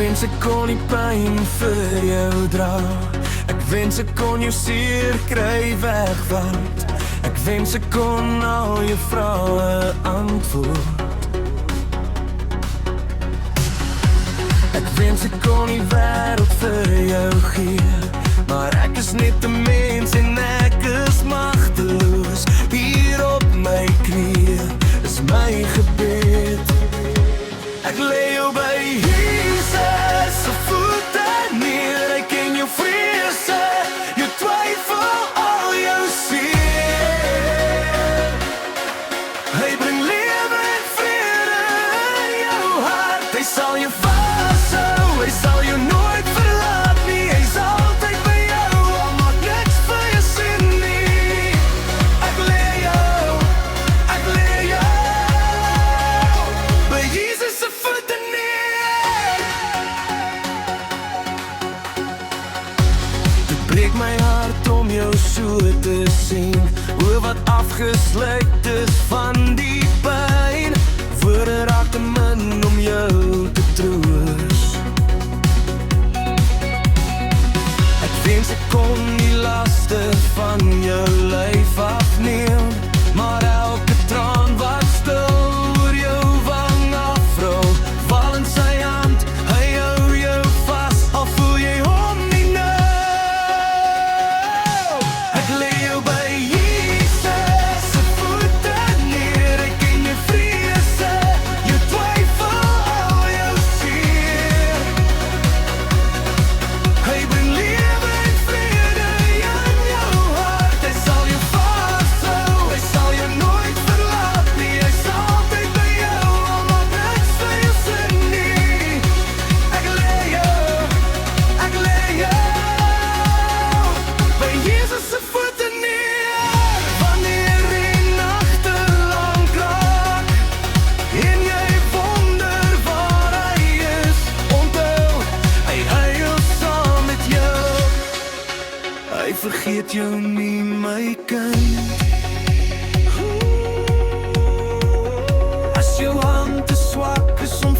wens ek kon die pyn vir jou dra. Ek wens ek kon jou seer kry wegvat. Ek wens ek kon al jou vrae antwoord. Ek wens ek kon die wêreld vir jou gee, maar ek is net 'n mens en ek is magteloos. Hier op my knie is my gebed. Ek lê jou by Jesus se voete neer. Hy ken jou vrese, jou twyfel, al jou seer. Hy bring lewe en vrede in jou hart. Hy sal jou vashou, hy sal jou nooit verlaat nie. Hy's altyd by jou, al maak niks vir jou sin nie. Ek lê jou by Jesus se voete neer. Dit breek my hart om jou so te sien, o wat afgesluit is van die pyn. Woorde raak te min om jou te troos. Ek wens ek kon die laste van jou lyf afneem, maar elke traan wat stil oor jou wang afrol, val in sy hand, hy hou jou vas, al voel jy hom nie nou. Ek lê jou by Jesus se voete neer. Hy ken jou vrese, jou twyfel, al jou seer. Hy bring lewe en vrede in jou hart. Hy sal jou vashou, hy sal jou nooit verlaat nie. Hy's altyd by jou, al maak niks vir jou sin nie. Ek lê jou by Jesus se voete neer. Wanneer die nagte lank raak en jy wonder waar hy is, onthou, hy huil saam met jou. Hy vergeet jou nie, my kind. As jou hand te swak is om